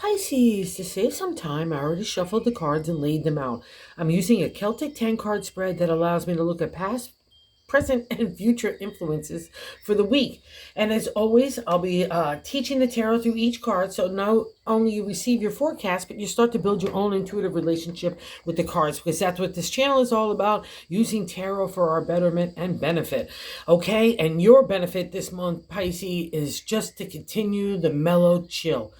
Pisces, to save some time, I already shuffled the cards and laid them out. I'm using a Celtic 10 card spread that allows me to look at past, present, and future influences for the week. And as always, I'll be teaching the tarot through each card. So not only you receive your forecast, but you start to build your own intuitive relationship with the cards, because that's what this channel is all about, using tarot for our betterment and benefit. Okay, and your benefit this month, Pisces, is just to continue the mellow chill,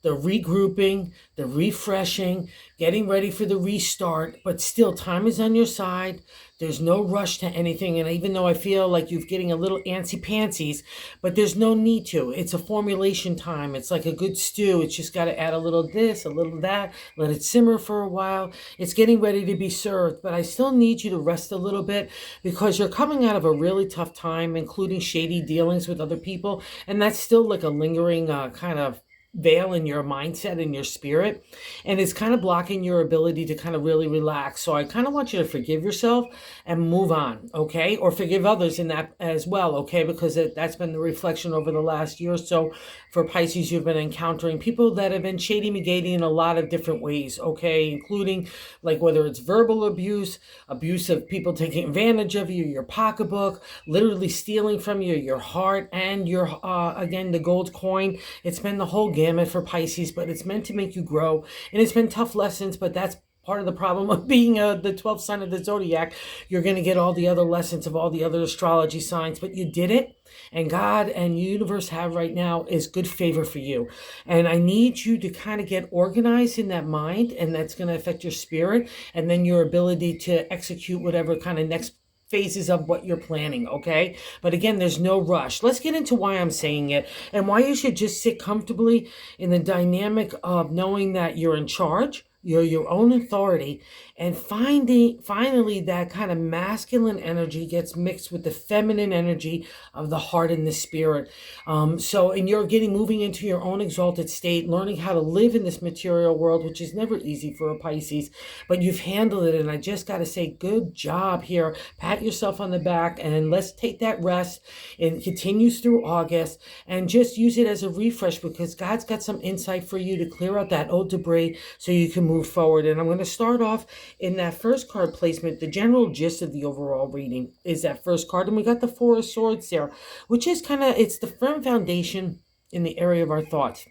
the regrouping, the refreshing, getting ready for the restart, but still time is on your side. There's no rush to anything. And even though I feel like you're getting a little antsy pantsies, but there's no need to. It's a formulation time. It's like a good stew. It's just got to add a little this, a little that, let it simmer for a while. It's getting ready to be served, but I still need you to rest a little bit because you're coming out of a really tough time, including shady dealings with other people. And that's still like a lingering kind of veil in your mindset and your spirit, and it's kind of blocking your ability to kind of really relax. So I kind of want you to forgive yourself and move on, okay? Or forgive others in that as well, okay? Because that's been the reflection over the last year or so for Pisces. You've been encountering people that have been shady McGady in a lot of different ways, okay? Including like whether it's verbal abuse, abuse of people taking advantage of you, your pocketbook, literally stealing from you, your heart, and your, again, the gold coin. It's been the whole gamut for Pisces, but it's meant to make you grow. And it's been tough lessons, but that's part of the problem of being the 12th sign of the zodiac. You're going to get all the other lessons of all the other astrology signs, but you did it. And God and universe have right now is good favor for you. And I need you to kind of get organized in that mind, and that's going to affect your spirit and then your ability to execute whatever kind of next phases of what you're planning, okay? But again, there's no rush. Let's get into why I'm saying it and why you should just sit comfortably in the dynamic of knowing that you're in charge, you're your own authority, and finally that kind of masculine energy gets mixed with the feminine energy of the heart and the spirit. And you're moving into your own exalted state, learning how to live in this material world, which is never easy for a Pisces, but you've handled it. And I just got to say, good job here. Pat yourself on the back, and let's take that rest. It continues through August, and just use it as a refresh, because God's got some insight for you to clear out that old debris so you can move forward. And I'm going to start off in that first card placement. The general gist of the overall reading is that first card, and we got the Four of Swords there, which is it's the firm foundation in the area of our thoughts,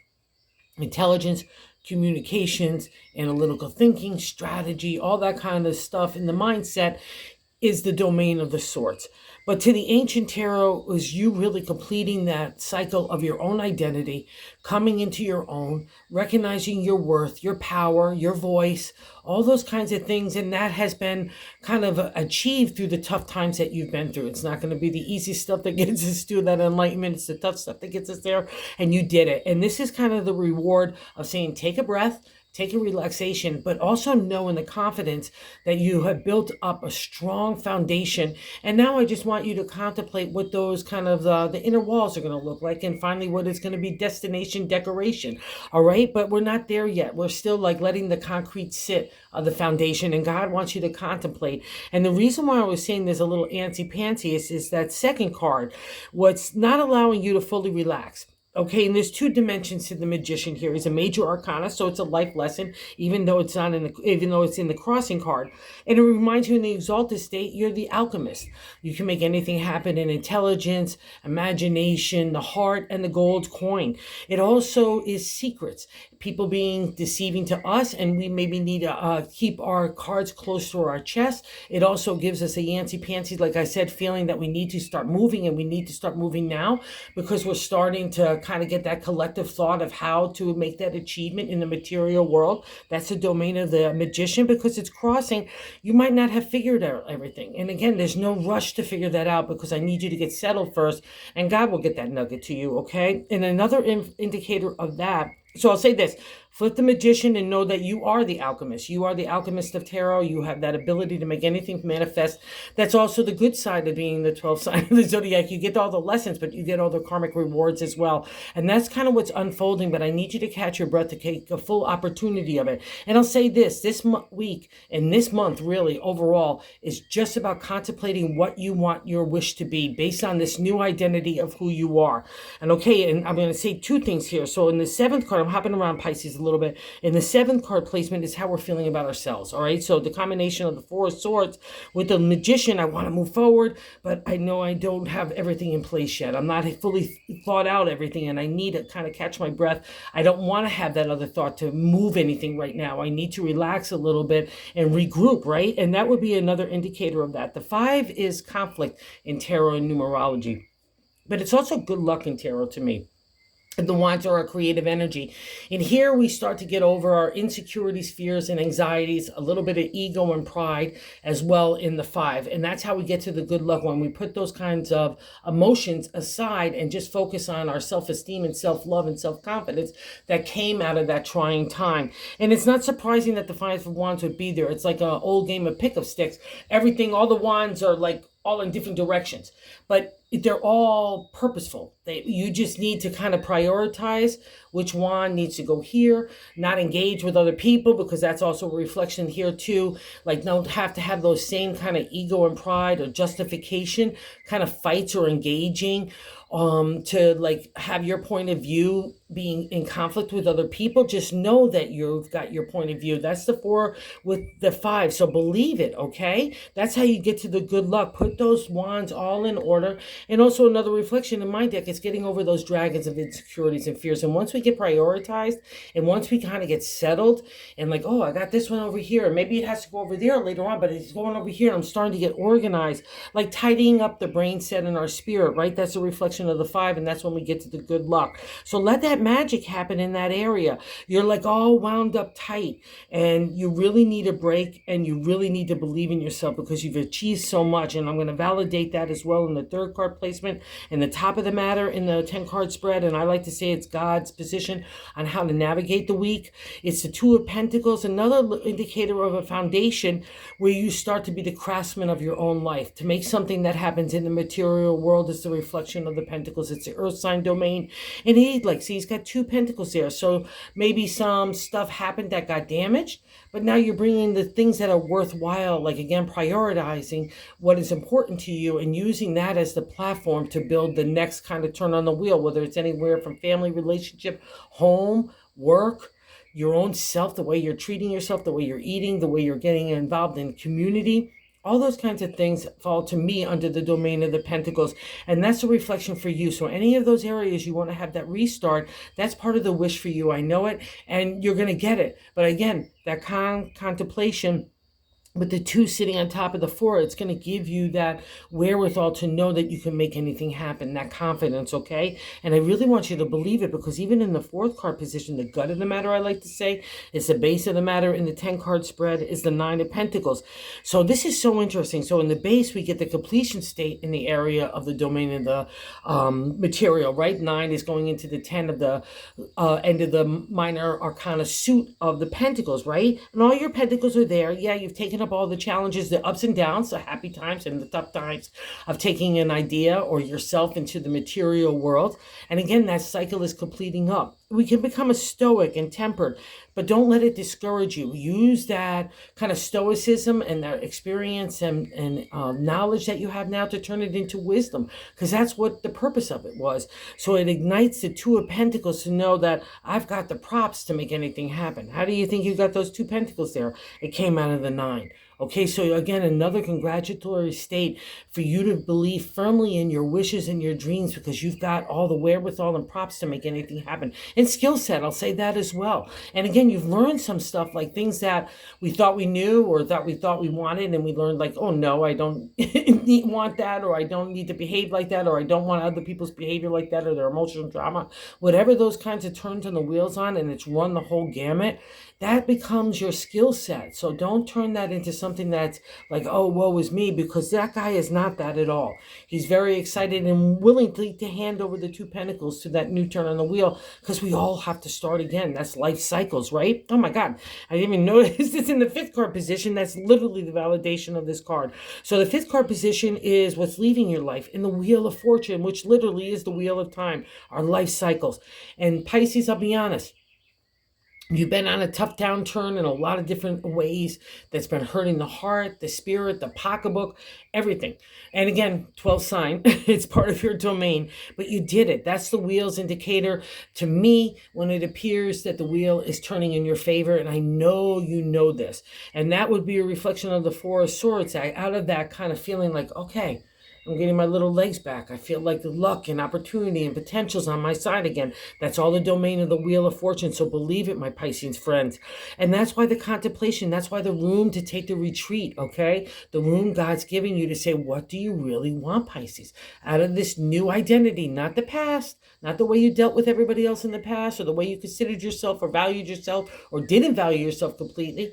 intelligence, communications, analytical thinking, strategy, all that kind of stuff in the mindset is the domain of the swords. But to the ancient tarot, was you really completing that cycle of your own identity, coming into your own, recognizing your worth, your power, your voice, all those kinds of things. And that has been kind of achieved through the tough times that you've been through. It's not going to be the easy stuff that gets us to that enlightenment. It's the tough stuff that gets us there. And you did it. And this is kind of the reward of saying, take a breath, take a relaxation, but also know in the confidence that you have built up a strong foundation. And now I just want you to contemplate what those kind of the inner walls are going to look like, and finally what is going to be destination decoration. All right, but we're not there yet. We're still like letting the concrete sit of the foundation, and God wants you to contemplate. And the reason why I was saying there's a little antsy-pantsy is that second card, what's not allowing you to fully relax. Okay, and there's two dimensions to the Magician here. He's a major arcana, so it's a life lesson, even though it's in the crossing card. And it reminds you in the exalted state, you're the alchemist. You can make anything happen in intelligence, imagination, the heart, and the gold coin. It also is secrets. People being deceiving to us, and we maybe need to keep our cards close to our chest. It also gives us a yancy-pantsy, like I said, feeling that we need to start moving, and we need to start moving now, because we're starting to kind of get that collective thought of how to make that achievement in the material world. That's the domain of the Magician, because it's crossing. You might not have figured out everything. And again, there's no rush to figure that out, because I need you to get settled first, and God will get that nugget to you, okay? And another indicator of that, so I'll say this, flip the Magician and know that you are the alchemist. You are the alchemist of tarot. You have that ability to make anything manifest. That's also the good side of being the 12th sign of the zodiac. You get all the lessons, but you get all the karmic rewards as well. And that's kind of what's unfolding, but I need you to catch your breath to take a full opportunity of it. And I'll say this week and this month really overall is just about contemplating what you want your wish to be based on this new identity of who you are. And okay, and I'm going to say two things here. So in the seventh card, I'm hopping around Pisces a a little bit. And the 7th card placement is how we're feeling about ourselves. All right. So the combination of the 4 of Swords with the Magician, I want to move forward, but I know I don't have everything in place yet. I'm not fully thought out everything, and I need to kind of catch my breath. I don't want to have that other thought to move anything right now. I need to relax a little bit and regroup, right? And that would be another indicator of that. The 5 is conflict in tarot and numerology, but it's also good luck in tarot to me. The wands are our creative energy. And here we start to get over our insecurities, fears, and anxieties, a little bit of ego and pride as well in the 5. And that's how we get to the good luck, when we put those kinds of emotions aside and just focus on our self-esteem and self-love and self-confidence that came out of that trying time. And it's not surprising that the 5 of Wands would be there. It's like an old game of pick-up sticks. Everything, all the wands are like all in different directions, but they're all purposeful. You just need to kind of prioritize which wand needs to go here, not engage with other people, because that's also a reflection here too. Like, don't have to have those same kind of ego and pride or justification kind of fights or engaging to like have your point of view being in conflict with other people. Just know that you've got your point of view. That's the 4 with the 5. So believe it, okay? That's how you get to the good luck. Put those wands all in order. And also another reflection in my deck is getting over those dragons of insecurities and fears. And once we get prioritized, and once we kind of get settled and like, oh, I got this one over here, maybe it has to go over there later on, but it's going over here. I'm starting to get organized, like tidying up the brain set and our spirit, right? That's a reflection of the 5, and that's when we get to the good luck. So let that magic happen in that area. You're like all wound up tight, and you really need a break, and you really need to believe in yourself because you've achieved so much. And I'm going to validate that as well in the 3rd card placement and the top of the matter in the 10 card spread. And I like to say it's God's position on how to navigate the week. It's the 2 of Pentacles, another indicator of a foundation where you start to be the craftsman of your own life. To make something that happens in the material world is the reflection of the Pentacles. It's the earth sign domain. And he's got 2 pentacles there. So maybe some stuff happened that got damaged, but now you're bringing the things that are worthwhile, like again, prioritizing what is important to you and using that as the platform to build the next kind of turn on the wheel, whether it's anywhere from family, relationship, home, work, your own self, the way you're treating yourself, the way you're eating, the way you're getting involved in community. All those kinds of things fall to me under the domain of the Pentacles. And that's a reflection for you. So any of those areas you want to have that restart, that's part of the wish for you. I know it, and you're going to get it. But again, that contemplation with the 2 sitting on top of the 4, it's going to give you that wherewithal to know that you can make anything happen, that confidence, okay? And I really want you to believe it, because even in the 4th card position, the gut of the matter, I like to say, is the base of the matter. In the 10 card spread is the 9 of Pentacles. So this is so interesting. So in the base, we get the completion state in the area of the domain of the material, right? 9 is going into the 10 of the end of the minor arcana suit of the Pentacles, right? And all your Pentacles are there. Yeah, you've taken up all the challenges, the ups and downs, the happy times and the tough times of taking an idea or yourself into the material world. And again, that cycle is completing up. We can become a stoic and tempered, but don't let it discourage you. Use that kind of stoicism and that experience and knowledge that you have now to turn it into wisdom, because that's what the purpose of it was. So it ignites the 2 of Pentacles to know that I've got the props to make anything happen. How do you think you got those 2 pentacles there? It came out of the 9. Okay, so again, another congratulatory state for you to believe firmly in your wishes and your dreams, because you've got all the wherewithal and props to make anything happen. And skill set, I'll say that as well. And again, you've learned some stuff, like things that we thought we knew or that we thought we wanted, and we learned like, oh no, I don't want that, or I don't need to behave like that, or I don't want other people's behavior like that, or their emotional drama. Whatever those kinds of turns on the wheels on, and it's run the whole gamut, that becomes your skill set. So don't turn that into something that's like, oh, woe is me, because that guy is not that at all. He's very excited and willing to hand over the 2 pentacles to that new turn on the wheel, because we all have to start again. That's life cycles, right? Oh my God, I didn't even notice this in the 5th card position. That's literally the validation of this card. So the 5th card position is what's leaving your life in the Wheel of Fortune, which literally is the wheel of time, our life cycles. And Pisces, I'll be honest, You've been on a tough downturn in a lot of different ways that's been hurting the heart, the spirit, the pocketbook, everything. And again, 12 sign, it's part of your domain, but you did it. That's the wheel's indicator to me when it appears that the wheel is turning in your favor. And I know you know this. And that would be a reflection of the Four of Swords. Out of that kind of feeling like, okay, I'm getting my little legs back. I feel like the luck and opportunity and potential's on my side again. That's all the domain of the Wheel of Fortune. So believe it, my Pisces friends. And that's why the contemplation, that's why the room to take the retreat, okay? The room God's giving you to say, what do you really want, Pisces? Out of this new identity, not the past, not the way you dealt with everybody else in the past or the way you considered yourself or valued yourself or didn't value yourself completely.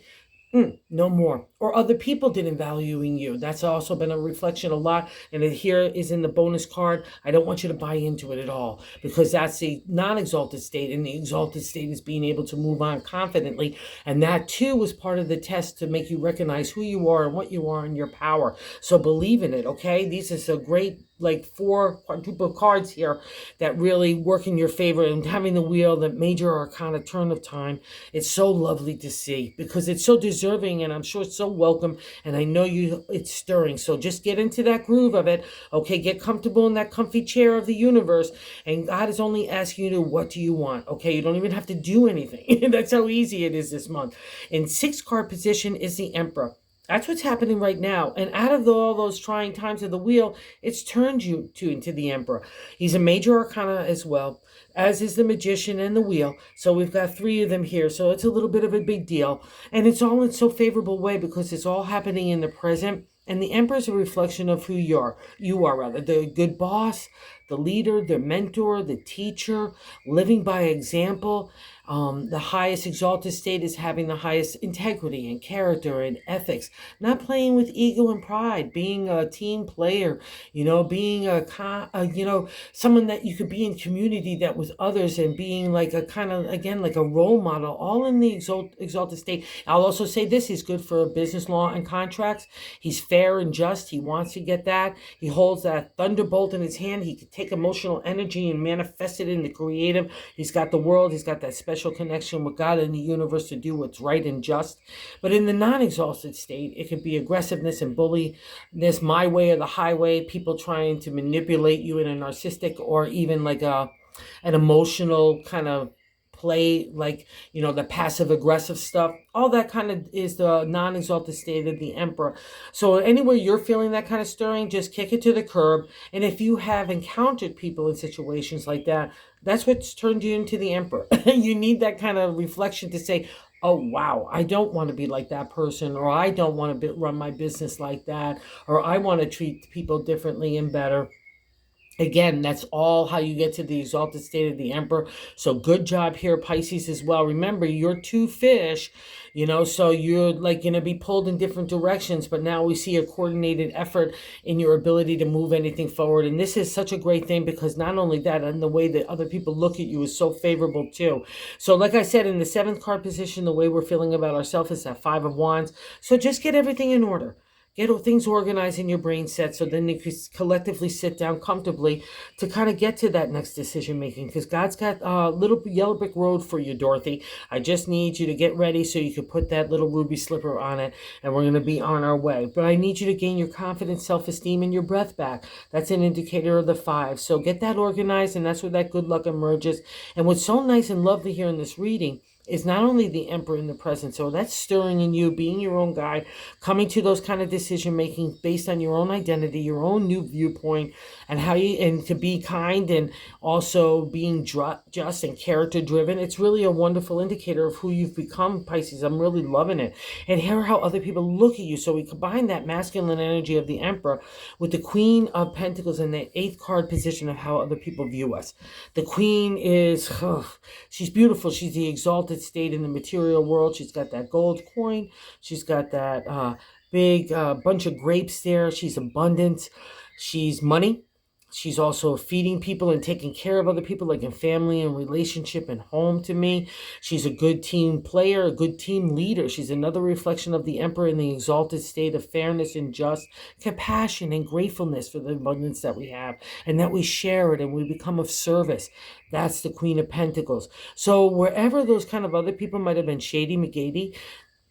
No more. Or other people didn't valuing you. That's also been a reflection a lot. And it here is in the bonus card. I don't want you to buy into it at all because that's the non-exalted state. And the exalted state is being able to move on confidently. And that too was part of the test to make you recognize who you are and what you are and your power. So believe in it, okay? These is a great like 4 quadruple cards here that really work in your favor, and having the wheel, the major arcana turn of time, it's so lovely to see because it's so deserving, and I'm sure it's so welcome, and I know you it's stirring. So just get into that groove of it, okay? Get comfortable in that comfy chair of the universe, and God is only asking you, what do you want? Okay, you don't even have to do anything. That's how easy it is this month. In 6th card position is the Emperor. That's what's happening right now. And out of all those trying times of the wheel, it's turned you into the Emperor. He's a major arcana as well, as is the Magician and the Wheel. So we've got 3 of them here. So it's a little bit of a big deal. And it's all in so favorable way because it's all happening in the present. And the Emperor is a reflection of who you are. You are rather the good boss, the leader, the mentor, the teacher, living by example. The highest exalted state is having the highest integrity and character and ethics, not playing with ego and pride, being a team player, being someone that you could be in community that with others and being like a kind of, again, like a role model, all in the exalted state. I'll also say this, he's good for business law and contracts. He's fair and just. He wants to get that. He holds that thunderbolt in his hand. He could take emotional energy and manifest it into creative. He's got the world. He's got that special connection with God and the universe to do what's right and just. But in the non-exalted state, it could be aggressiveness and bulliness, my way or the highway, people trying to manipulate you in a narcissistic or even like an emotional kind of play, like the passive aggressive stuff. All that kind of is the non-exalted state of the Emperor. So anywhere you're feeling that kind of stirring, just kick it to the curb. And if you have encountered people in situations like that, that's what's turned you into the Emperor. You need that kind of reflection to say, oh wow, I don't want to be like that person, or I don't want to run my business like that, or I want to treat people differently and better. Again, that's all how you get to the exalted state of the Emperor. So good job here, Pisces, as well. Remember, you're 2 fish, so you're like going to be pulled in different directions. But now we see a coordinated effort in your ability to move anything forward. And this is such a great thing because not only that, and the way that other people look at you is so favorable too. So like I said, in the 7th card position, the way we're feeling about ourselves is that 5 of Wands. So just get everything in order. Get things organized in your brain set so then you can collectively sit down comfortably to kind of get to that next decision making, because God's got a little yellow brick road for you, Dorothy. I just need you to get ready so you can put that little ruby slipper on it, and we're going to be on our way. But I need you to gain your confidence, self-esteem, and your breath back. That's an indicator of the 5. So get that organized, and that's where that good luck emerges. And what's so nice and lovely here in this reading is not only the Emperor in the present, so that's stirring in you, being your own guide, coming to those kind of decision making based on your own identity, your own new viewpoint, and and to be kind and also being just and character driven. It's really a wonderful indicator of who you've become, Pisces. I'm really loving it. And hear how other people look at you. So we combine that masculine energy of the Emperor with the Queen of Pentacles in the 8th card position of how other people view us. The Queen is, she's beautiful. She's the exalted state in the material world. She's got that gold coin. She's got that big bunch of grapes there. She's abundant. She's money. She's also feeding people and taking care of other people, like in family and relationship and home to me. She's a good team player, a good team leader. She's another reflection of the Emperor in the exalted state of fairness and just compassion and gratefulness for the abundance that we have and that we share it and we become of service. That's the Queen of Pentacles. So wherever those kind of other people might have been shady McGady,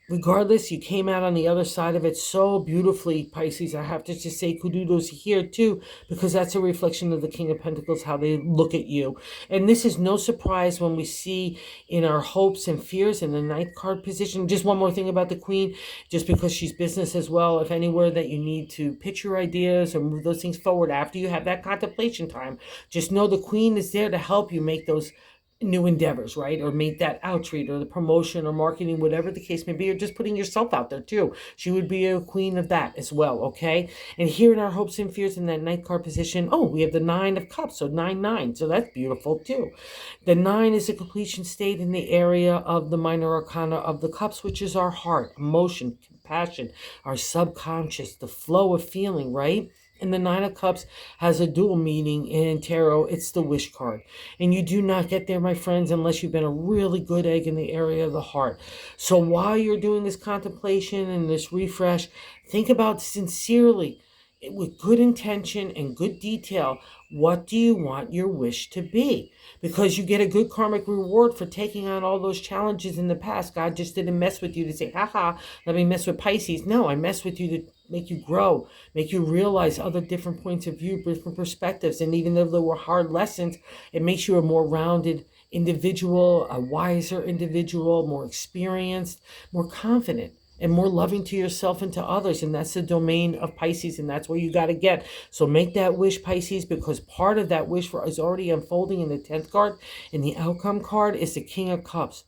regardless, you came out on the other side of it so beautifully, Pisces. I have to just say kudos here too, because that's a reflection of the King of Pentacles, how they look at you. And this is no surprise when we see in our hopes and fears in the ninth card position. Just one more thing about the Queen, just because she's business as well. If anywhere that you need to pitch your ideas or move those things forward after you have that contemplation time, just know the Queen is there to help you make those new endeavors, right? Or make that outreach or the promotion or marketing, whatever the case may be, or just putting yourself out there too. She would be a queen of that as well, okay? And here in our hopes and fears in that ninth card position, oh, we have the 9 of cups, so 9-9, so that's beautiful too. The 9 is a completion state in the area of the minor arcana of the cups, which is our heart, emotion, compassion, our subconscious, the flow of feeling, right? And the 9 of Cups has a dual meaning in tarot. It's the wish card. And you do not get there, my friends, unless you've been a really good egg in the area of the heart. So while you're doing this contemplation and this refresh, think about sincerely, with good intention and good detail, what do you want your wish to be? Because you get a good karmic reward for taking on all those challenges in the past. God just didn't mess with you to say, haha, let me mess with Pisces. No, I mess with you to make you grow, make you realize other different points of view, different perspectives. And even though there were hard lessons, it makes you a more rounded individual, a wiser individual, more experienced, more confident, and more loving to yourself and to others. And that's the domain of Pisces, and that's where you got to get. So make that wish, Pisces, because part of that wish is already unfolding in the 10th card. And the outcome card is the King of Cups.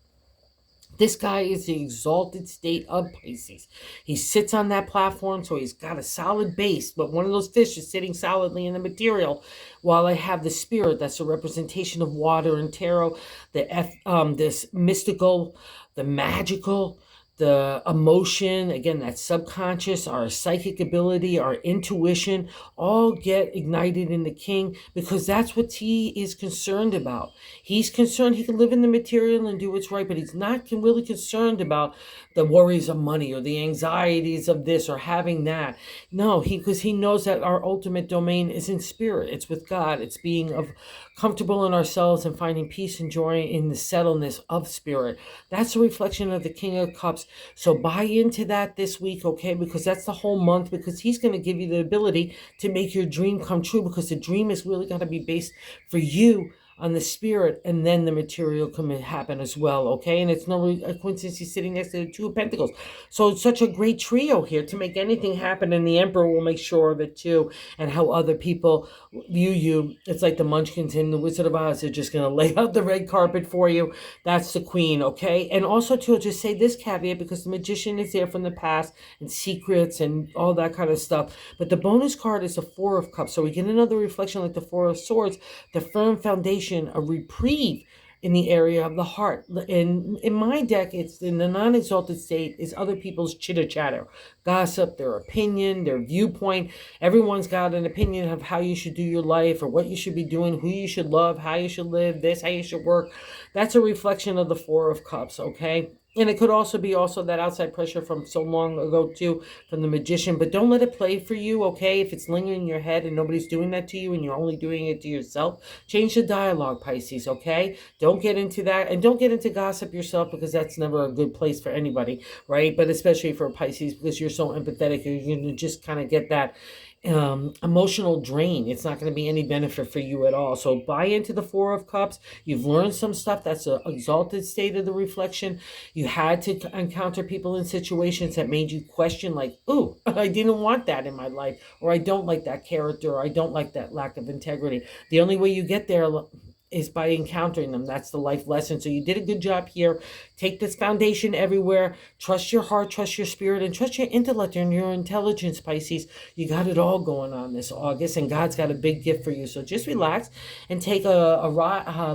This guy is the exalted state of Pisces. He sits on that platform, so he's got a solid base, but one of those fish is sitting solidly in the material, while I have the spirit, that's a representation of water and tarot, this mystical, the magical, the emotion, again, that subconscious, our psychic ability, our intuition, all get ignited in the king, because that's what he is concerned about. He's concerned he can live in the material and do what's right, but he's not really concerned about the worries of money or the anxieties of this or having that. No, because he knows that our ultimate domain is in spirit. It's with God. It's being comfortable in ourselves and finding peace and joy in the settledness of spirit. That's a reflection of the King of Cups. So buy into that this week, okay? Because that's the whole month, because he's going to give you the ability to make your dream come true, because the dream is really got to be based for you on the spirit, and then the material can happen as well, okay? And it's no coincidence he's sitting next to the 2 of Pentacles. So it's such a great trio here to make anything happen, and the Emperor will make sure of it too, and how other people view you. It's like the Munchkins in the Wizard of Oz. They're just going to lay out the red carpet for you. That's the Queen, okay? And also too, I'll just say this caveat, because the Magician is there from the past, and secrets and all that kind of stuff. But the bonus card is the 4 of Cups. So we get another reflection like the 4 of Swords, the firm foundation, a reprieve in the area of the heart. And in my deck, it's in the non-exalted state is other people's chitter-chatter, gossip, their opinion, their viewpoint. Everyone's got an opinion of how you should do your life, or what you should be doing, who you should love, how you should live, this, how you should work. That's a reflection of the 4 of Cups, okay? And it could also be that outside pressure from so long ago too, from the Magician. But don't let it play for you, okay? If it's lingering in your head and nobody's doing that to you and you're only doing it to yourself, change the dialogue, Pisces, okay? Don't get into that, and don't get into gossip yourself, because that's never a good place for anybody, right? But especially for Pisces, because you're so empathetic, you're going to just kind of get that emotional drain. It's not going to be any benefit for you at all. So buy into the 4 of Cups. You've learned some stuff. That's an exalted state of the reflection. You had to encounter people in situations that made you question, like, ooh, I didn't want that in my life, or I don't like that character, or I don't like that lack of integrity. The only way you get there is by encountering them. That's the life lesson. So you did a good job here. Take this foundation everywhere. Trust your heart, trust your spirit, and trust your intellect and your intelligence, Pisces. You got it all going on this August, and God's got a big gift for you. So just relax and take a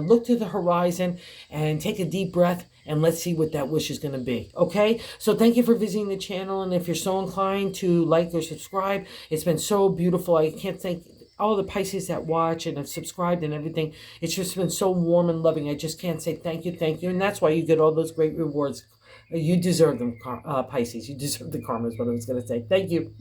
look to the horizon and take a deep breath, and let's see what that wish is going to be. Okay? So thank you for visiting the channel, and if you're so inclined to like or subscribe, it's been so beautiful. I can't thank all the Pisces that watch and have subscribed and everything. It's just been so warm and loving. I just can't say thank you, thank you. And that's why you get all those great rewards. You deserve them, Pisces. You deserve the karma is what I was going to say. Thank you.